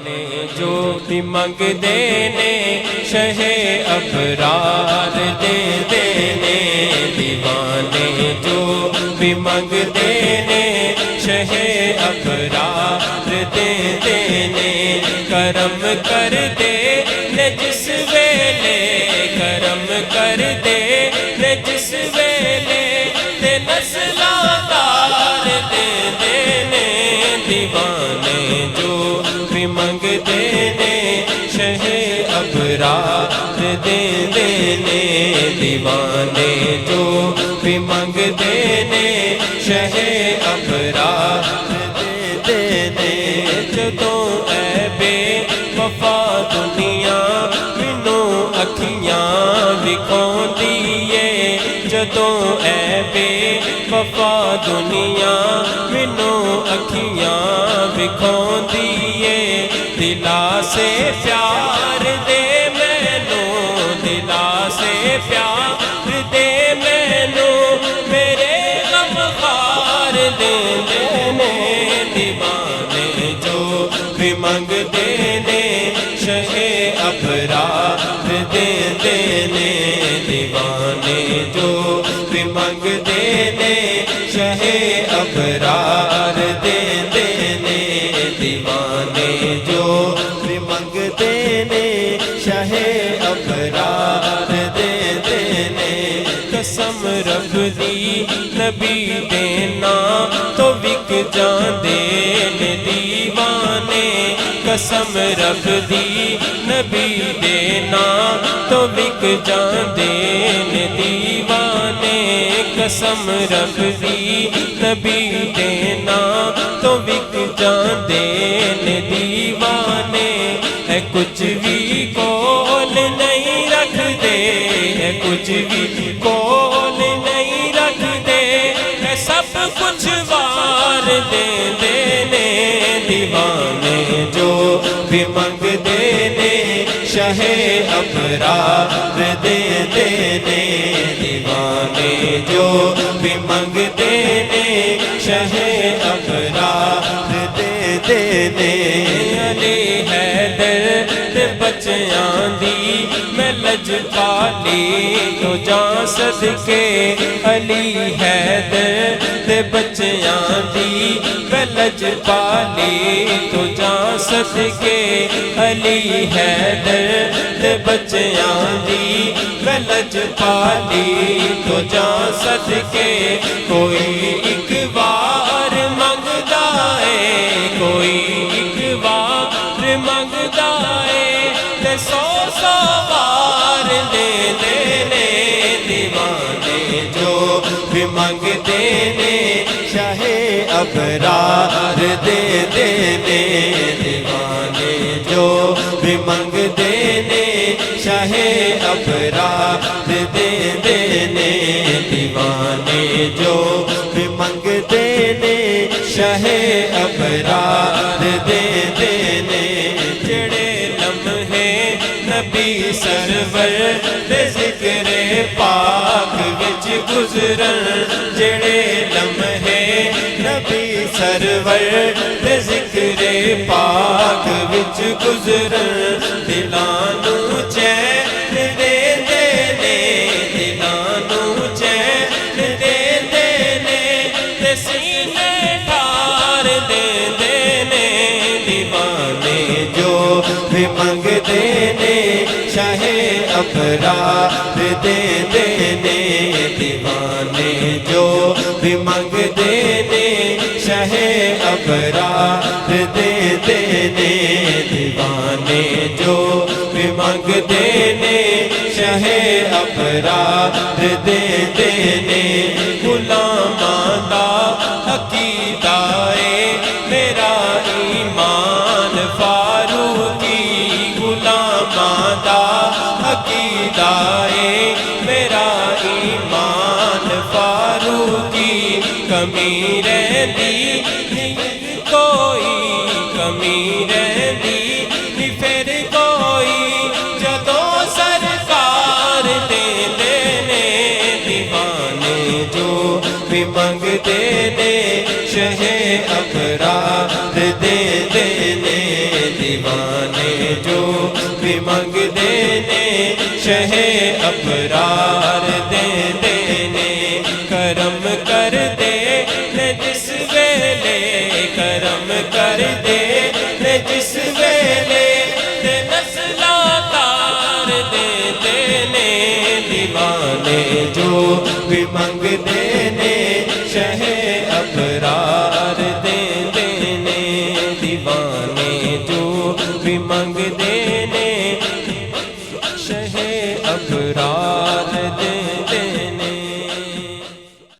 دیوانے جو بھی منگدے نے شہ ابرار دے دینے، دیوانے جو بھی منگدے نے شہ ابرار دے دینے، کرم کر دے نے جس ویلے، کرم کر دے نے جس ویلے تے نسلاں دار دے دینے، دیوانے جو بھی منگدے نے شہ ابرار دے دینے، دیوانے جو بھی منگدے نے شہ ابرار دے دینے، جدوں اے بے وفا دنیا مینوں اکھیاں وکھاؤندی اے، جدوں اے بے وفا دنیا مینوں اکھیاں وکھاؤندی اے، دلا سے پیار دے مینوں، دلا سے پیار دے مینوں، میرے غم خار دے دینے، دیوانے جو بھی منگدے نے شہ ابرار دے دینے، دیوانے جو بھی منگدے نے شہ ابرار دے دینے، دیوانے جو بھی منگدے نے شہ ابرار دے دینے، قسم رب دی نبی دینا تو وک جاندے نے دیوانے، قسم رب دی نبی دینا تو وک جاندے نے دیوانے، قسم رب دی نبی دینا تو وک جاندے نے دیوانے، ہے کچھ بھی کول نہیں رکھ دے، ہے کچھ بھی کول نہیں رکھ دے، ہے سب کچھ وار دے دینے، دیوانے جو بھی منگدے نے شہ ابرار دے دینے، دیوانے جو بھی منگدے نے شہ ابرار دے دینے، علی حیدر دے بچیاں دی میں لج پالی تو جان صدقے، علی حیدر دے بچیاں دی میں لج پالی تو جان صدقے، علی حیدر دے بچیاں دی میں لج پالی تو جان صدقے، کوئی ایک بار منگدا ہے، کوئی ایک بار منگدا ہے تے سو سو بار دے دینے، دیوانے جو بھی منگدے نے شہ ابرار دے دینے، دیوانے جو بھی منگدے نے شہ ابرار دے دینے، دیوانے جو بھی منگدے نے شہ ابرار دے دینے، جڑے لمحے نبی سرور دے ذکر پاک وچ گزرن، جڑے لمحے نبی سرور دے ذکر پاک وچ گزرن، دلاں نوں چین دے دینے، دلاں نوں چین دے دینے، تے سینے ٹھار دے دینے، دیوانے جو بھی منگدے نے شہ ابرار دے دینے، دیوانے جو بھی منگدے نے شہ ابرار دے دینے، دیوانے جو بھی منگدے نے شہ ابرار دے دینے، غلاماں دا عقیدہ اے میرا ایمان فاروقی، غلاماں دا عقیدہ اے میرا ایمان فاروقی، کمی رہندی نہیں کوئی، کمی رہندی نہیں پھر کوئی، جدوں سرکار دے دینے، دیوانے جو بھی منگدے نے شہ ابرار دے دینے، دیوانے جو بھی منگدے نے شہ ابرار دے دینے کرم کر دے نے جس ویلے کرم کر دے نے جس ویلے تے نسلاں تار دے دینے دیوانے جو بھی منگدے نے شہ ابرار دے دینے دیوانے جو بھی منگدے